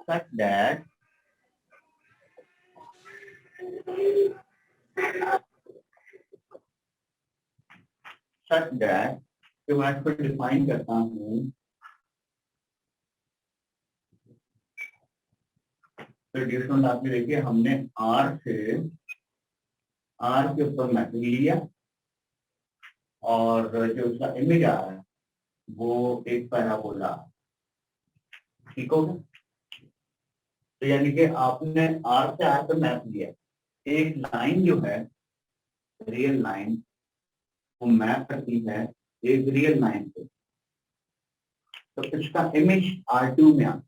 such that कि मैं इसको डिफाइन करता हूँ, तो डिफरेंट आप देखिए हमने आर के ऊपर मैपिंग लिया और जो उसका इमेज आ रहा है वो एक पैराबोला, ठीक हो गया। तो यानी कि आपने आर से आर पे मैप लिया, एक लाइन जो है रियल लाइन वो मैप करती है एक रियल लाइन पे, तो इसका इमेज R2 में आता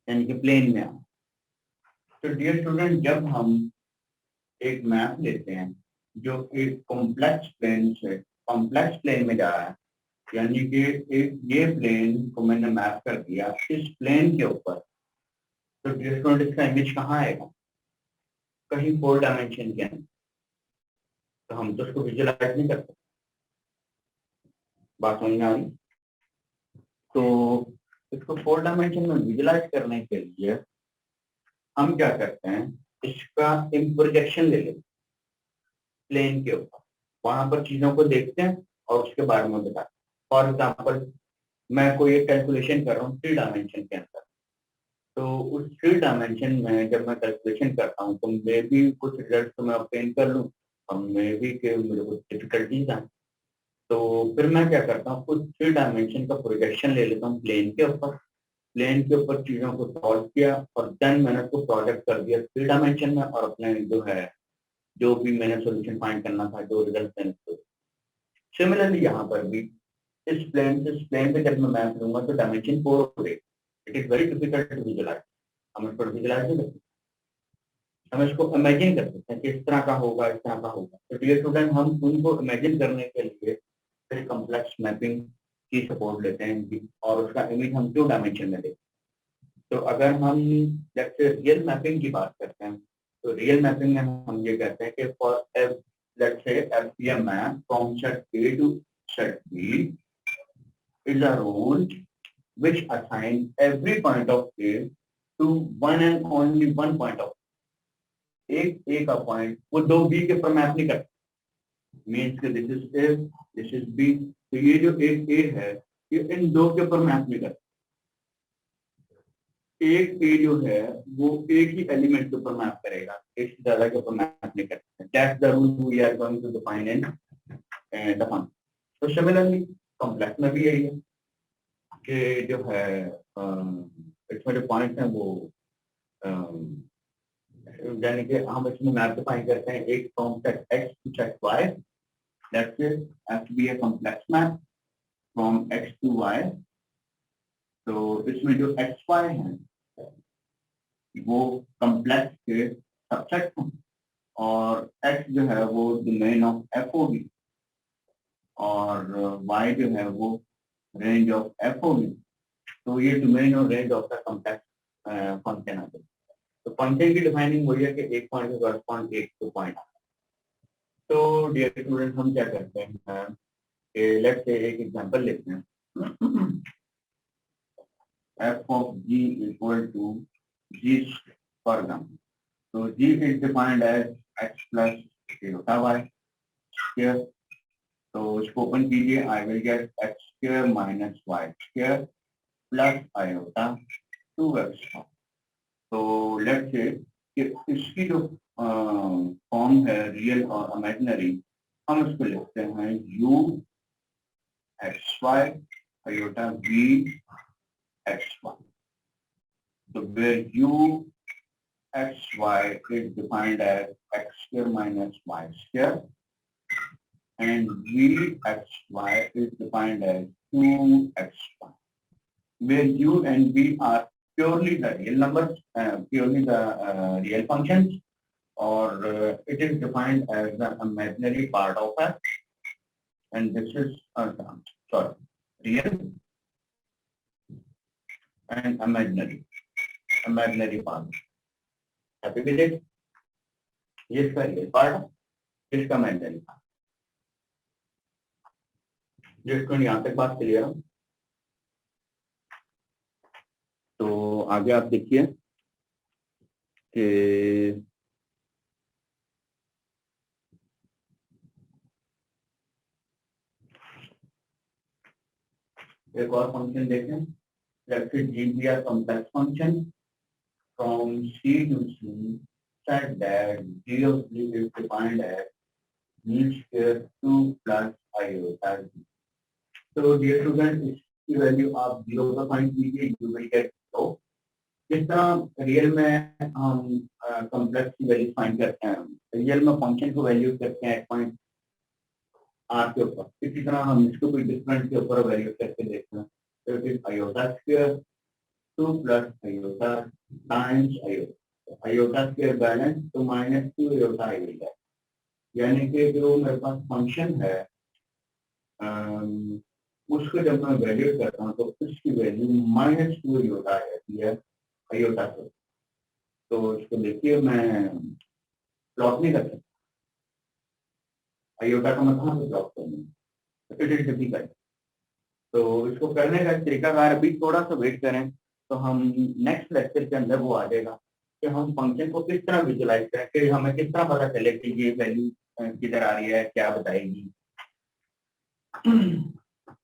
यानी कि प्लेन में आता। तो डियर स्टूडेंट, जब हम एक मैप लेते हैं जो एक कॉम्प्लेक्स प्लेन से कॉम्प्लेक्स प्लेन में जा रहा है, यानी कि एक ये प्लेन को मैंने मैप कर दिया इस प्लेन के ऊपर, तो डियर स्टूडेंट इसका इमेज कहाँ आएगा? कहीं 4 डायमेंशन के अंदर। तो हम तो उसको विजुअलाइज नहीं करते, बात समझ में आ रही? तो इसको 4 डायमेंशन में विजुअलाइज करने के लिए हम क्या करते हैं, इसका प्रोजेक्शन ले लेते प्लेन के ऊपर, वहां पर चीजों को देखते हैं और उसके बारे में बताते हैं। फॉर एग्जाम्पल मैं कोई एक कैलकुलेशन कर रहा हूँ 3 डायमेंशन के अंदर, तो उस 3 डायमेंशन में जब मैं कैलकुलेशन करता हूँ तो मे भी कुछ रिजल्ट तो मैं ऑब्टेन कर लूँ और मे भी कि मुझे कुछ डिफिकल्टीज आए। तो फिर मैं क्या करता हूँ, उस 3 डायमेंशन का प्रोजेक्शन ले लेता हूँ प्लेन के ऊपर, प्लेन के ऊपर चीजों को सॉल्व किया और देन मैंने उसको प्रोजेक्ट कर दिया 3 डायमेंशन में और अपने जो है जो भी मैंने सोल्यूशन फाइंड करना था, जो रिजल्ट मैंने। सिमिलरली यहाँ पर भी इस प्लेन पे जब मैं मैप लूंगा तो डायमेंशन 4 हो गई। It is very difficult to visualise, हम इसको विजुअलाइज नहीं करते, हम इसको इमेजिन कर सकते हैं कि इस तरह का होगा, इस तरह का होगा। तो डियर स्टूडेंट, हम उनको इमेजिन करने के लिए फिर कॉम्प्लेक्स मैपिंग की सपोर्ट लेते हैं और उसका इमेज हम 2 डायमेंशन में देखते हैं। तो अगर हम जैसे रियल मैपिंग की बात करते हैं, तो रियल मैपिंग में हम ये कहते हैं कि for let's say a map from set A to set B is a rule which assigns every point of A to one and only one point of एक A का पॉइंट वो 2 B के ऊपर मैप नहीं करता। Means कि this is A, this is B, तो ये जो एक A है ये इन 2 के ऊपर मैप नहीं करता। एक A जो है वो एक ही एलिमेंट के ऊपर मैप करेगा, एक से ज्यादा के ऊपर मैप नहीं करता। That's the rule we are going to define in the function. तो सिमिलरली कॉम्प्लेक्स में भी यही है कि जो है इसमें जो पॉइंट है वो यानी कि हम इसमें मैप डिफाइन करते हैं एक from set x to set y, that's it has to be a complex map from x to y। तो इसमें जो x y है वो कॉम्प्लेक्स के सबसेट हैं और x जो है वो डोमेन ऑफ f होगी और y जो है वो रेंज ऑफ f होगी। तो ये डोमेन और range of the complex function आते हैं। तो फंक्शन की डिफाइनिंग वही है कि एक पॉइंट के कॉरस्पॉन्ड एक टू पॉइंट। तो डियर स्टूडेंट, हम क्या करते हैं कि लेट्स से एक एग्जांपल लेते हैं f of g equal to g for example. So g is defined as x plus delta y square. तो इसको ओपन कीजिए, I will get x square minus y square plus iota 2x। तो let's say कि इसकी जो form है real और imaginary, हम इसको लिखते हैं u x y iota v x y। So where u x y is defined as x square minus y square and v x y is defined as 2xy, where u and v are purely the real numbers, purely the real functions, or it is defined as the imaginary part of f, and this is sorry, real and imaginary part। Happy with it? ये इसका real part है, इसका imaginary part. जिसको यहाँ तक बात clear हो तो आगे आप देखिए कि एक और फंक्शन देखें, let's say g be a complex function from C to C such that g of c is defined as g square 2 plus iota g. तो डियर स्टूडेंट, इसकी वैल्यू आप 0 पर फाइंड कीजिए, यू विल गेट 0। जिस तरह real में हम complex की वैल्यू फाइंड करते हैं, रियल में फंक्शन को वैल्यू करते हैं पॉइंट आर के ऊपर, इसी तरह हम इसको कोई डिफरेंट के ऊपर वैल्यू करके देखते हैं। तो it is iota square 2 plus iota times iota, iota square balance तो -2 आयोटा आएगा, यानी कि जो मेरे पास फंक्शन है उसको जब मैं वैल्यू करता हूँ तो उसकी वैल्यू -2 आयोटा रहती है आयोटा से। तो इसको देखिए, मैं प्लॉट नहीं कर सकता, आयोटा का मैं कहाँ से प्लॉट करूँगा, इट इज डिफिकल्ट। तो इसको करने का तरीकाकार, अभी थोड़ा सा वेट करें तो हम नेक्स्ट लेक्चर के अंदर वो आ जाएगा कि हम फंक्शन को किस तरह विजुलाइज करें, कि हमें किस तरह पता चले कि ये वैल्यू किधर आ रही है, क्या बताएगी।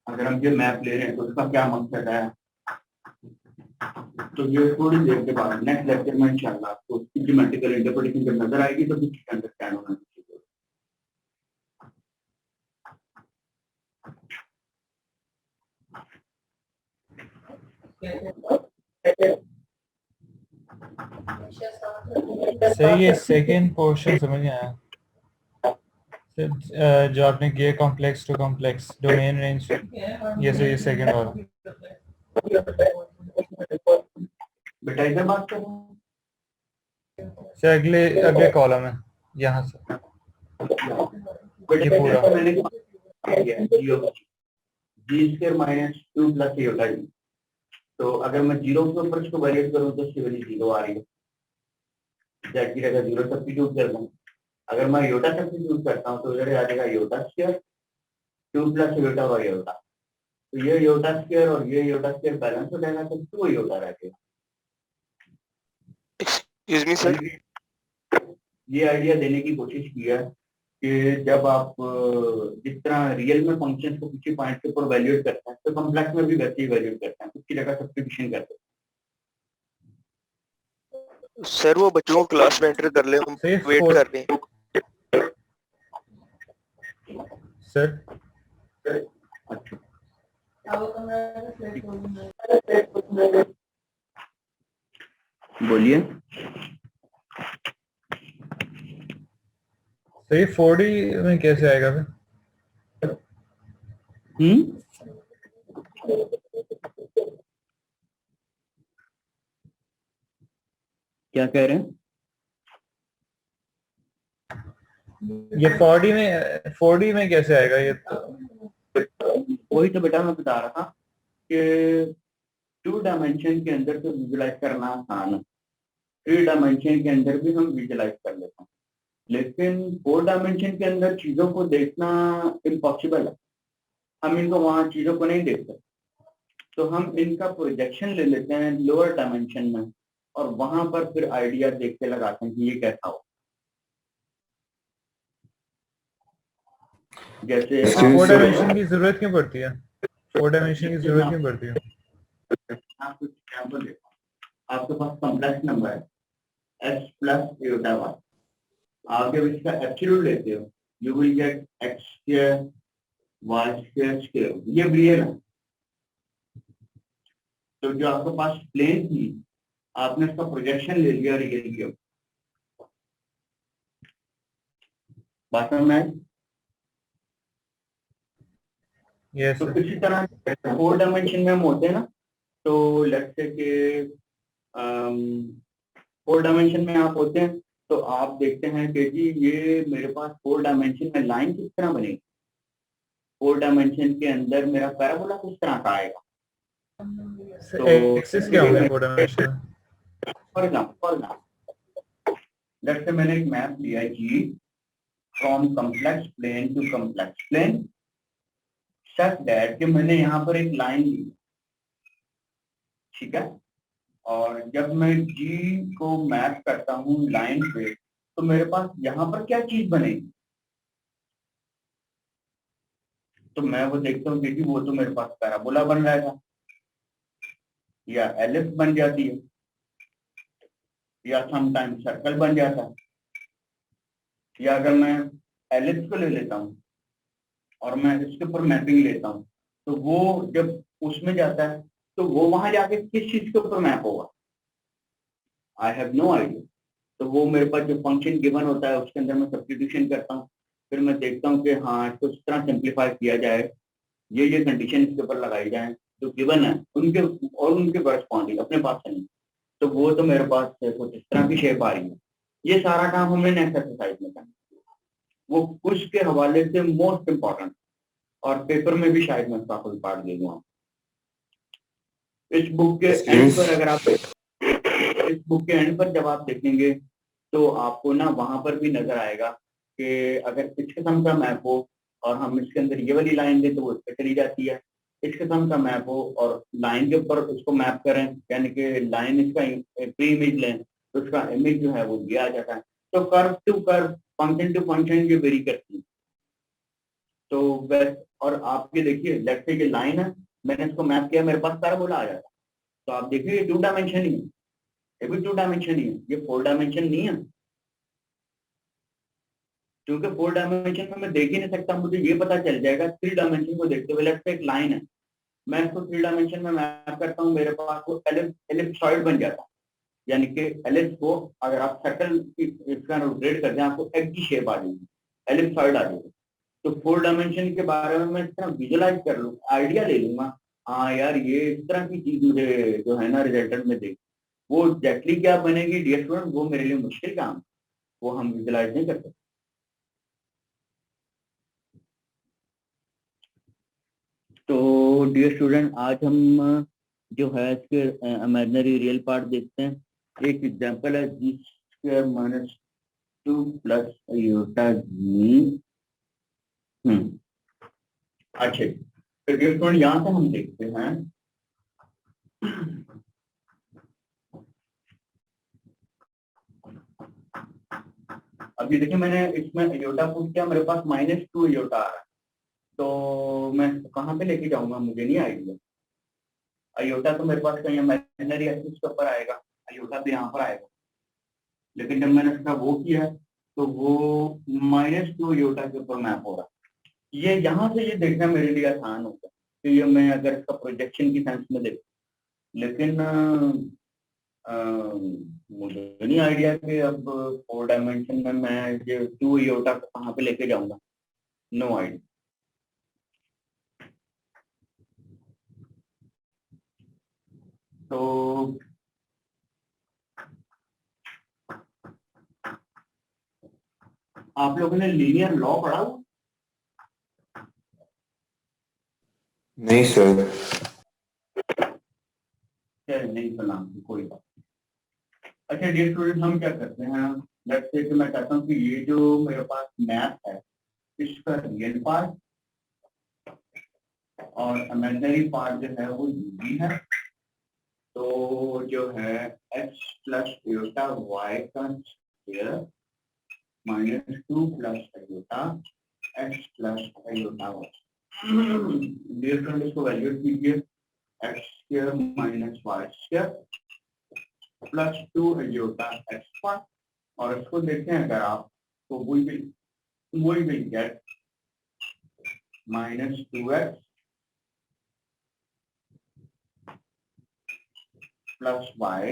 अगर हम ये मैप ले रहे हैं तो उसका क्या मकसद है, तो ये थोड़ी देर के बाद नेक्स्ट लेक्चर में इंशाल्लाह आपको उसकी ज्योमेट्रिकल इंटरप्रिटेशन जब नजर आएगी तो भी अंडरस्टैंड होना चाहिए। सही है, सेकंड पोर्शन समझ में आया। जो आपने किया complex to complex domain range, ये सही है सेकंड वाला। बेटा इधर बात करो, से अगले अगले कॉलम है यहाँ से ये पूरा मैंने जी स्क्वायर -2 प्लस ये होगा जी। तो अगर मैं 0 के ऊपर इसको वैल्यूएट करूं तो इसकी वैल्यू 0 आ रही है, जेड की जगह 0 सब्स्टिट्यूट कर दूं। अगर मैं योटा सब्स्टिट्यूट करता हूं तो इधर आ जाएगा iota square 2 plus iota by iota. तो ये योटा स्क्वायर और ये योटा स्क्वायर बैलेंस हो जाएगा, तो 2 योटा रहेगा। एक्सक्यूज मी सर, ये आइडिया देने की कोशिश की है कि जब आप जिस तरह रियल में फंक्शंस को किसी पॉइंट के ऊपर वैल्यूएट करते हैं तो कॉम्प्लेक्स में भी वैसे ही वैल्यूएट करते हैं, उसकी जगह सब्स्टिट्यूशन करते हैं। सर वो बच्चों को क्लास में एंटर कर ले, हम वेट कर रहे हैं। सर अच्छा, बोलिए। सही 4D में कैसे आएगा फिर? क्या कह रहे हैं? ये 4D में कैसे आएगा ये? वही तो बेटा मैं बता रहा था कि 2 डायमेंशन के अंदर तो विजुलाइज करना आसान है, 3 डायमेंशन के अंदर भी हम विजुलाइज कर लेते हैं, लेकिन 4 डायमेंशन के अंदर चीजों को देखना इम्पॉसिबल है। हम इनको वहां चीजों को नहीं देख सकते, तो हम इनका प्रोजेक्शन ले लेते हैं लोअर डायमेंशन में और वहां पर फिर आइडिया देख के लगाते हैं कि ये कैसा हो। जैसे 4 डायमेंशन की जरूरत क्यों पड़ती है? 4 डायमेंशन की जरूरत क्यों पड़ती है? आपको एग्जांपल देखो, आपके पास कॉम्प्लेक्स नंबर है x प्लस एटा वाई, आप जब इसका एब्सोल्यूट लेते हो you will get x square y square square, ये रियल है। तो जो आपके पास प्लेन थी आपने इसका प्रोजेक्शन ले लिया रियल के ऊपर, बात में yes, तो इसी तरह 4 डायमेंशन में हम होते हैं ना, तो लेट्स से कि 4 डायमेंशन में आप होते हैं तो आप देखते हैं कि जी ये मेरे पास 4 डायमेंशन में लाइन किस तरह बनेगी, 4 डायमेंशन के अंदर मेरा पैराबोला किस तरह का आएगा। तो एक्सिस क्या होंगे 4 डायमेंशन में? फॉर एग्जांपल लेट्स से मैंने एक मैप लिया है जी from complex plane to complex plane such that कि मैंने यहाँ पर एक लाइन ली, ठीक है, और जब मैं जी को मैप करता हूँ लाइन पे, तो मेरे पास यहाँ पर क्या चीज बनेगी? तो मैं वो देखता हूँ कि वो तो मेरे पास पैराबोला बन रहा था, या एलिप्स बन जाती है, या समटाइम सर्कल बन जाता है। या अगर मैं एलिप्स को ले लेता हूँ और मैं इसके ऊपर मैपिंग लेता हूँ, तो वो जब उसमें जाता है तो वो वहां जाके किस चीज के ऊपर मैप होगा? I have no idea. तो वो मेरे पास जो फंक्शन गिवन होता है उसके अंदर मैं सब्स्टिट्यूशन करता हूँ, फिर मैं देखता हूँ कि हाँ इसको इस तरह सिंप्लीफाई किया जाए, ये कंडीशन इसके ऊपर लगाई जाए जो गिवन है उनके, और उनके करस्पॉन्डिंग अपने पास से नहीं, तो वो तो मेरे पास कुछ इस तरह की शेप आ रही है। ये सारा काम हमने नेक्स्ट एक्सरसाइज में करना, वो कुछ के हवाले से मोस्ट इम्पोर्टेंट, और पेपर में भी शायद मैं उसका कोई पार्ट दे दूंगा। इस बुक के एंड पर अगर आप इस बुक के एंड पर जब आप देखेंगे तो आपको ना वहां पर भी नजर आएगा कि अगर इस किस्म का मैप हो और हम इसके अंदर ये वाली लाइन दें तो वो इस पर चली जाती है, इस किस्म का मैप हो और लाइन के ऊपर उसको मैप करें, यानी कि लाइन इसका प्री इमेज लें तो उसका इमेज जो है वो ये आ जाता है। तो curve to curve, function to function ये वेरी करती है। तो बस, और आप ये देखिए लेफ्ट से ये लाइन है, मैंने इसको मैप किया, मेरे पास पैराबोला आ जाता है। तो आप देखिए ये 2 डायमेंशन ही है, ये भी 2 डायमेंशन ही है, ये 4 डायमेंशन नहीं है, क्योंकि 4 डायमेंशन में मैं देख ही नहीं सकता। मुझे ये पता चल जाएगा 3 डायमेंशन को देखते हुए, लेफ्ट से एक लाइन है, मैं इसको 3 डायमेंशन में मैप करता हूँ, मेरे पास वो एलिप्सॉइड बन जाता है, यानी कि एलिप्स को अगर आप सर्कल इसका रोटेट कर दें आपको एग की शेप आ जाएगी, एलिप्सॉइड आ जाएगी। तो 4 डायमेंशन के बारे में मैं इस तरह विजुलाइज कर लूँ, आइडिया ले लूंगा, हाँ यार ये इस तरह की चीज मुझे जो है ना रिजल्टेंट में देख, वो एग्जैक्टली क्या बनेगी डियर स्टूडेंट, वो मेरे लिए मुश्किल काम है, वो हम विजुलाइज नहीं कर सकते। तो डियर स्टूडेंट आज हम जो है इसके इमेजिनरी रियल पार्ट देखते हैं। एक एग्जांपल है जी स्क्वायर माइनस 2 प्लस आयोटा जी। अच्छा, तो डियर स्टूडेंट यहाँ से हम देखते हैं, अभी देखिए मैंने इसमें आयोटा पुट किया, मेरे पास -2 आयोटा आ रहा है, तो मैं कहाँ पे लेके जाऊंगा मुझे नहीं आइडिया। आयोटा तो मेरे पास कहीं इमेजिनरी एक्सिस के ऊपर आएगा, आयोटा तो यहाँ पर आएगा, लेकिन जब मैंने इसका वो किया तो वो -2 आयोटा के ऊपर मैप हो रहा है। ये यहाँ से ये देखना मेरे लिए आसान होगा कि ये मैं अगर इसका प्रोजेक्शन की सेंस में देख, लेकिन मुझे नहीं आइडिया कि अब 4 डायमेंशन में मैं ये 2 आयोटा को कहाँ पे लेके जाऊंगा, नो आइडिया। तो आप लोगों ने लीनियर लॉ पढ़ा हुआ? नहीं सर। नहीं सुना, कोई बात। अच्छा डियर स्टूडेंट, हम क्या करते हैं, लेट्स से कि मैं कहता हूँ कि ये जो मेरे पास मैप है इसका रियल पार्ट और इमेजिनरी पार्ट जो है वो यूवी है। तो जो है x प्लस आयोटा y का square -2 plus iota x plus iota y। Dear student इसको वैल्यूएट कीजिए, x square minus y square plus 2 iota x1, और इसको देखें अगर आप तो we will get -2x plus y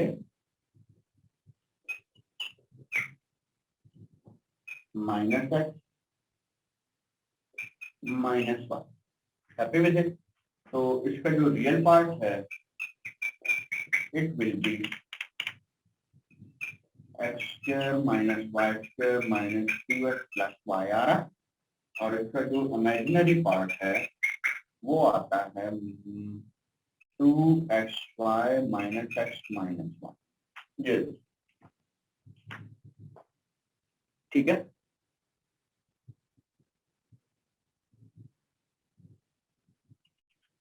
minus x minus y। Happy with it? तो इसका जो रियल पार्ट है it will be x square minus y square minus 2x plus y आ रहा है, और इसका जो इमेजिनरी पार्ट है वो आता है 2xy minus x minus Y. ये ठीक है।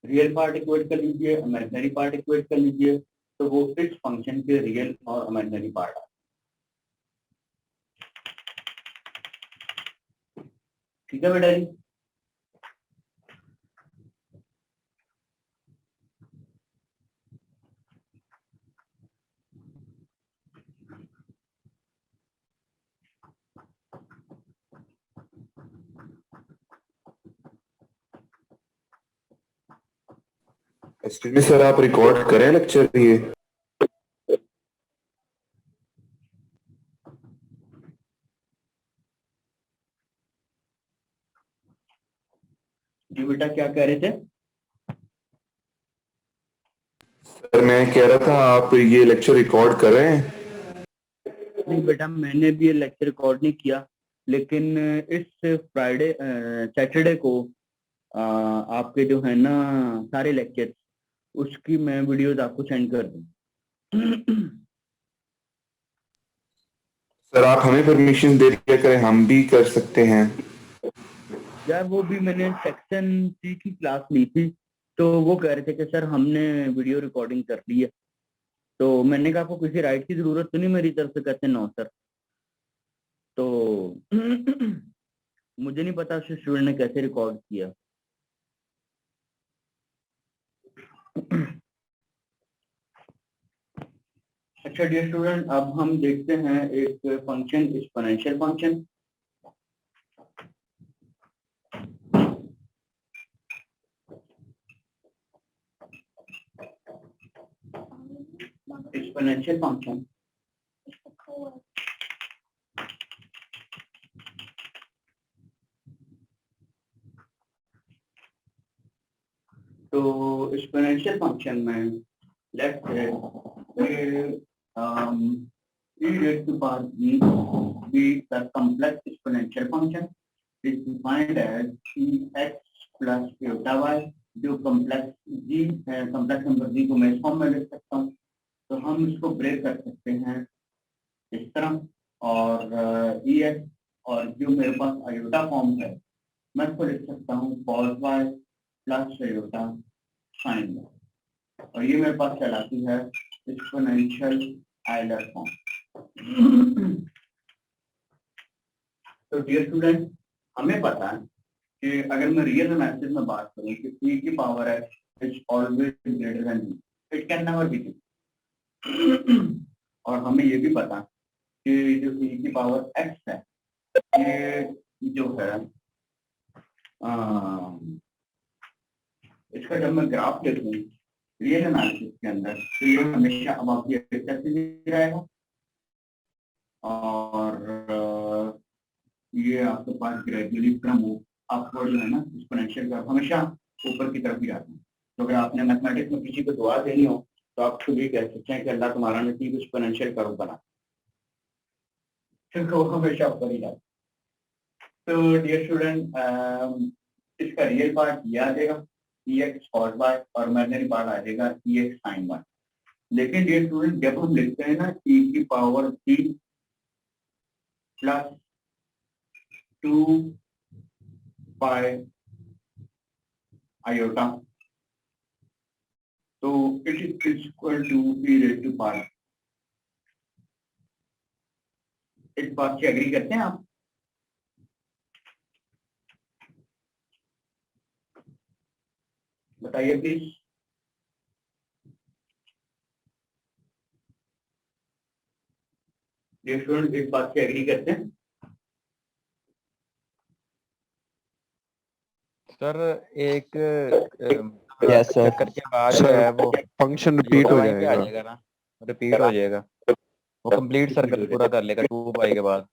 रियल पार्ट इक्वेट कर लीजिए, इमेजिनरी पार्ट इक्वेट कर लीजिए, तो वो इस फंक्शन के रियल और इमेजिनरी पार्ट है। ठीक है बेटा जी। एक्सक्यूज मी सर, आप रिकॉर्ड करें लेक्चर ये? जी बेटा क्या कह रहे थे? सर मैं कह रहा था आप ये लेक्चर रिकॉर्ड कर रहे हैं? नहीं बेटा, मैंने भी ये लेक्चर रिकॉर्ड नहीं किया, लेकिन इस फ्राइडे सैटरडे को आपके जो है ना सारे लेक्चर, उसकी मैं वीडियोस आपको सेंड कर दूँ। सर आप हमें परमिशन दे दिया करें, हम भी कर सकते हैं। यार वो भी मैंने सेक्शन सी की क्लास ली थी, तो वो कह रहे थे कि सर हमने वीडियो रिकॉर्डिंग कर ली है। तो मैंने कहा आपको किसी राइट की जरूरत तो नहीं मेरी तरफ से? कहते नो सर। तो मुझे नहीं पता स्टूडेंट ने कैसे रिकॉर्ड किया। अच्छा डियर स्टूडेंट, अब हम देखते हैं एक function, exponential function. Exponential function तो एक्सपोनेंशियल फंक्शन में let's say e raised to power b be the complex exponential function is defined as ex plus iota y, जो कॉम्प्लेक्स g है, कॉम्प्लेक्स नंबर g को मैं इस form में लिख सकता हूँ। तो हम इसको ब्रेक कर सकते हैं इस तरह, और ex और जो मेरे पास आयोटा फॉर्म है मैं इसको लिख सकता हूँ cos y plus iota sin y, और ये मेरे पास कहलाती है एक्सपोनेंशियल आयलर फॉर्म। तो डियर स्टूडेंट, हमें पता है कि अगर मैं रियल एनालिसिस में बात करूं कि e की power x is always greater than b, it can never be. और हमें ये भी पता कि जो e की पावर x है, ये जो है इसका जब मैं ग्राफ देखूं रियल एनालिसिस के अंदर, तो ये हमेशा अब आपकी एक्सेस ही रहेगा, और ये आपके पास ग्रेजुअली क्रम अपवर्ड जो है ना एक्सपोनेंशियल कर्व हमेशा ऊपर की तरफ ही जाता है। तो अगर आपने मैथमेटिक्स में किसी को दुआ देनी हो तो आप खुद भी कह सकते हैं कि अल्लाह तुम्हारा नसीब एक्सपोनेंशियल कर्व बना, क्योंकि वो हमेशा ऊपर ही जाता है। तो डियर स्टूडेंट, इसका रियल पार्ट ये आ जाएगा ex cos y, और इमेजिनरी पार्ट आ जाएगा ex sin y। लेकिन डियर स्टूडेंट, जब हम लिखते हैं ना e की power c plus 2 pi iota, तो it is equal to e raise to power. इस बात से एग्री करते हैं आप? बताइए प्लीज। स्टूडेंट इस बात से एग्री करते हैं? सर एक यस सर। चक्कर के बाद जो है वो फंक्शन रिपीट हो जाएगा। आ जाएगा ना, रिपीट हो जाएगा, वो कंप्लीट सर्कल पूरा कर लेगा 2 पाई के बाद।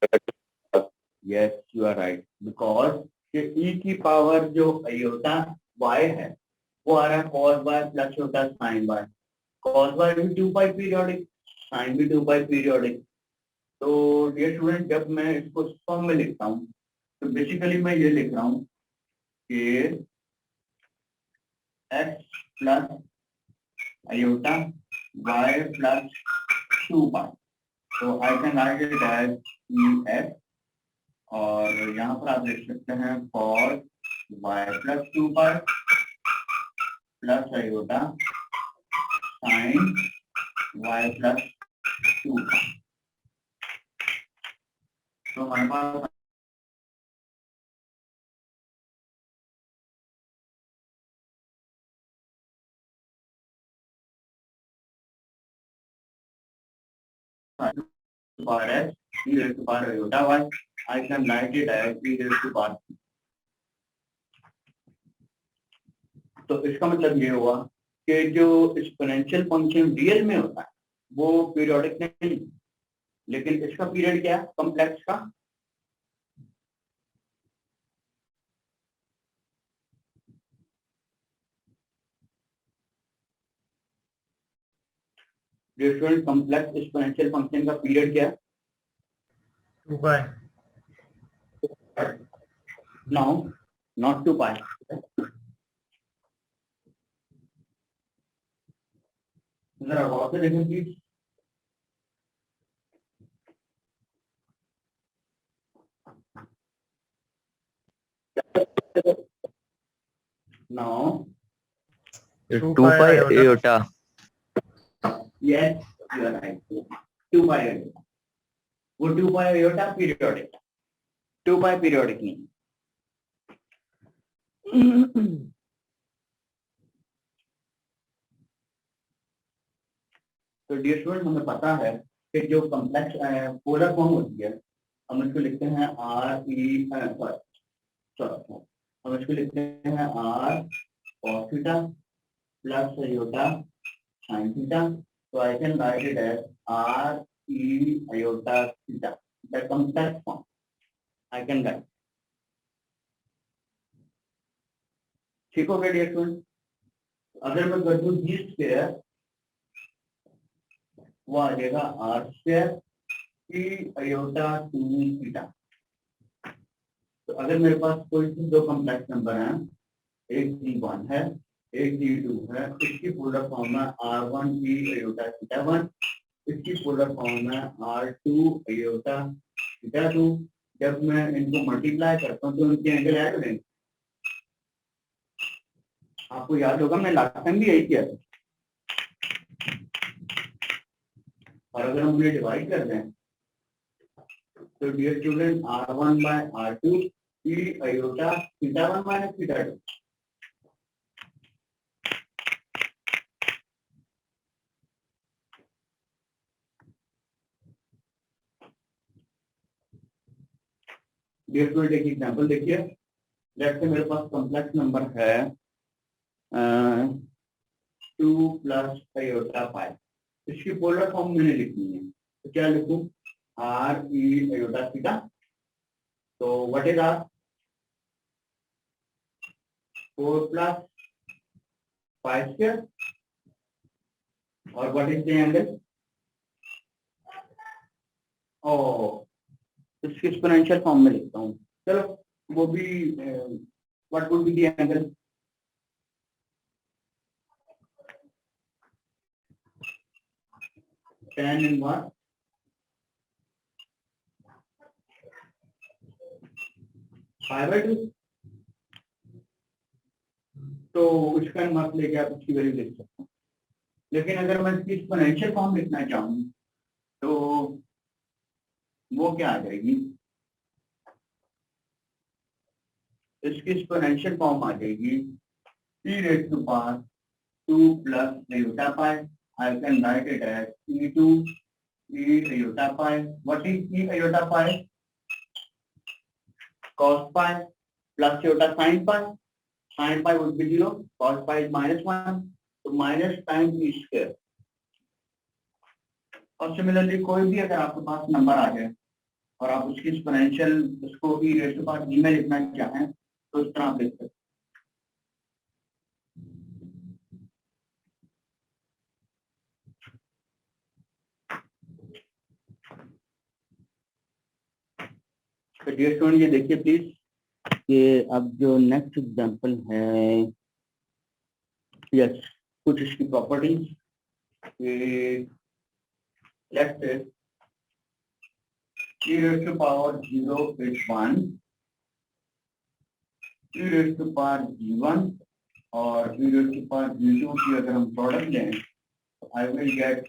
Yes you are right, because e की पावर जो आयोटा y है वो आ रहा है cos y प्लस छोटा sin y। cos y भी 2 पाई पीरियोडिक, sin भी 2 पाई पीरियोडिक। तो डियर स्टूडेंट, जब मैं इसको फॉर्म में लिखता हूँ तो बेसिकली मैं ये लिख रहा हूँ कि x plus iota y plus 2 pi, तो I can write it as ex, और यहाँ पर आप लिख सकते हैं cos y plus 2 pi plus iota sin pi plus 2। तो हमारे पास power s e raised to power iota y. I can write it as e raised to power। तो इसका मतलब ये हुआ कि जो एक्सपोनेंशियल फंक्शन रियल में होता है वो पीरियोडिक नहीं, लेकिन इसका पीरियड क्या है कॉम्प्लेक्स का, डिफरेंट कॉम्प्लेक्स एक्सपोनेंशियल फंक्शन का पीरियड क्या है 2 pi. नाउ नॉट 2 पाई। जरा गौर से देखें please. Now 2 2 pi pi iota. iota. Yes you are right 2 pi iota. वो 2 pi iota periodic, 2 pi periodic नहीं। तो डियर स्टूडेंट हमें पता है कि जो कॉम्प्लेक्स पोलर फॉर्म होती है हम इसको लिखते हैं आर ई सॉरी हम इसको लिखते हैं r cos theta plus iota sin theta. तो I can write it as r e iota theta the complex form I can write. ठीक हो गया डियर स्टूडेंट। अगर मैं कर दूं जी स्क्वायर वो आ जाएगा आर स्क्वायर पी आयोटा 2 थीटा। तो अगर मेरे पास कोई दो कॉम्प्लेक्स नंबर हैं, एक G1 है एक G2 है, इसकी पोलर फॉर्म है R1 P आयोटा थीटा 1, इसकी पोलर फॉर्म है R2 आयोटा थीटा 2। जब मैं इनको मल्टीप्लाई करता हूँ तो उनके एंगल ऐड हो जाएंगे। आपको याद होगा मैं लास्ट टाइम भी यही किया था। और अगर हम उन्हें डिवाइड कर दें तो dear student R1 by R2 P iota theta 1 minus theta 2। Dear student एक एग्जांपल देखिए। लेट्स से मेरे पास कॉम्प्लेक्स नंबर है 2 प्लस आयोटा पाई। इसकी पोलर फॉर्म मैंने लिखनी है तो क्या लिखूं आर ई आयोटा थीटा। तो what is r 4 plus 5 square और व्हाट इज द एंगल इसकी एक्सपोनेंशियल फॉर्म में लिखता हूँ। चलो वो भी what would be the angle tan inverse pi by 2। तो इसका इनवर्स लेके आप इसकी वैल्यू लिख सकते हैं। लेकिन अगर मैं इसकी एक्सपोनेंशियल फॉर्म लिखना चाहूँ तो वो क्या आ जाएगी, इसकी एक्सपोनेंशियल फॉर्म आ जाएगी e raised to power 2 plus iota pi। I can write it as e2 e iota pi। What is e iota pi? Cos pi plus iota sin pi। Sin pi would be 0, cos pi is -1, तो minus times e square। और similarly कोई भी अगर आपके पास number आ जाए और आप उसकी एक्सपोनेंशियल उसको e raised to power g में लिखना चाहें तो इस तरह आप लिख सकते हैं। तो डियर स्टूडेंट ये देखिए प्लीज कि अब जो नेक्स्ट एग्जांपल है यस कुछ इसकी properties let's say e raised to power 0 is 1, e raised to power g1 और e raised to power g2 की अगर हम प्रोडक्ट लें तो I will get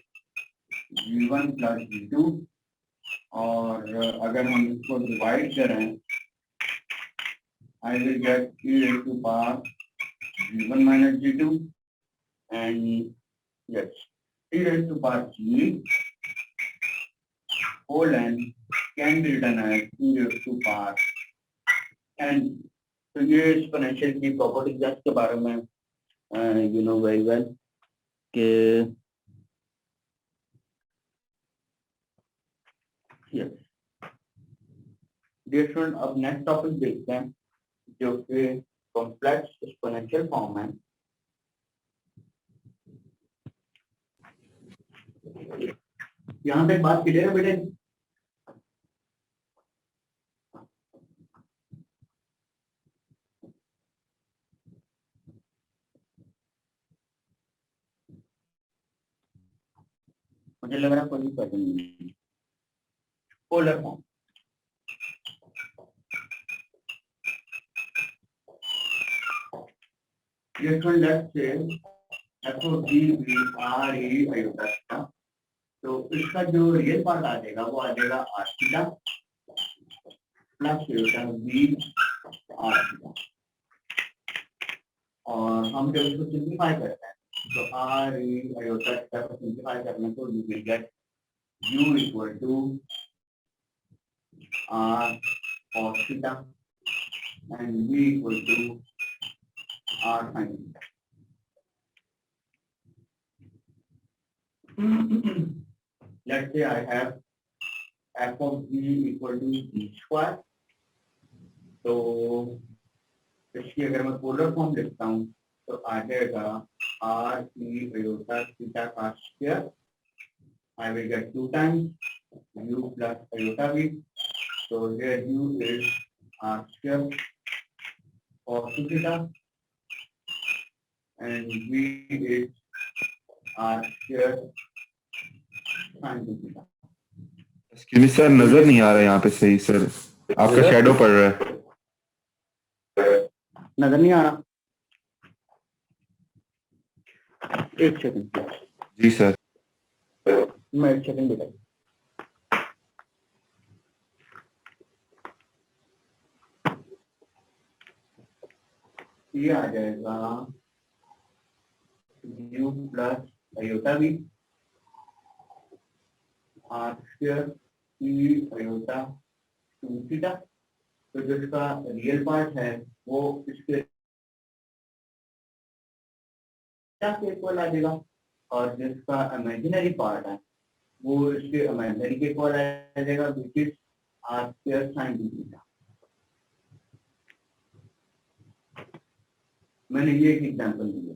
v1 plus v2, और अगर हम इसको डिवाइड करें I will get e raised to power v1 minus v2, and yes, e raised to power g whole n can be written as e raised to power n. तो ये exponential की properties के बारे में you know very well कि dear student, अब next topic देखते हैं जो कि कॉम्प्लेक्स एक्सपोनेंशियल फॉर्म है। यहाँ तक बात क्लियर है बेटे? मुझे लग रहा कोई प्रॉब्लम नहीं। Polar form, let's say f of g b r e iota था, तो इसका जो रियल पार्ट आ जाएगा वो आ जाएगा r theta plus iota b r theta, और हम जब इसको सिंप्लीफाई करते हैं तो r e आयोटा थीटा को सिंप्लीफाई करने को you will get u equal to r cos theta and v equal to r sin theta. Let's say I have f of g equal to g square, तो इसकी अगर मैं polar form लिखता हूँ तो आ जाएगा r e आयोटा थीटा का square, I will get 2 times u plus iota v, so here u is r square cos theta and v is r square sin theta। Excuse sir, नजर नहीं आ रहा है यहाँ पे सही सर, आपका shadow पड़ रहा है। नजर नहीं आ रहा? एक सेकंड जी सर। मैं एक सेकंड बेटा। ये आ जाएगा u plus iota v r square e iota 2 theta, तो जिसका रियल पार्ट है वो इसके के इक्वल आ जाएगा, और जिसका इमेजिनरी पार्ट है वो इसके इमेजिनरी के इक्वल आ जाएगा, which is r square sin theta. मैंने ये एक एग्जांपल दिया,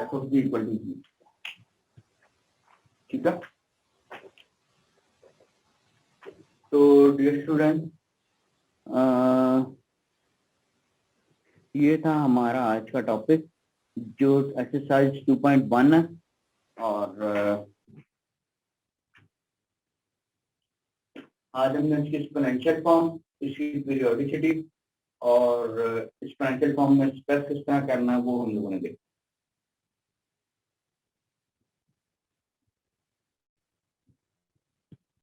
f of g equal to g, ठीक है। तो डियर स्टूडेंट, ये था हमारा आज का टॉपिक जो एक्सरसाइज 2.1 है, और आज हमने इसकी एक्सपोनेंशियल फॉर्म, इसकी पीरियोडिसिटी और एक्सपोनेंशियल फॉर्म में स्पेस किस तरह करना है वो हम लोगों ने देखा।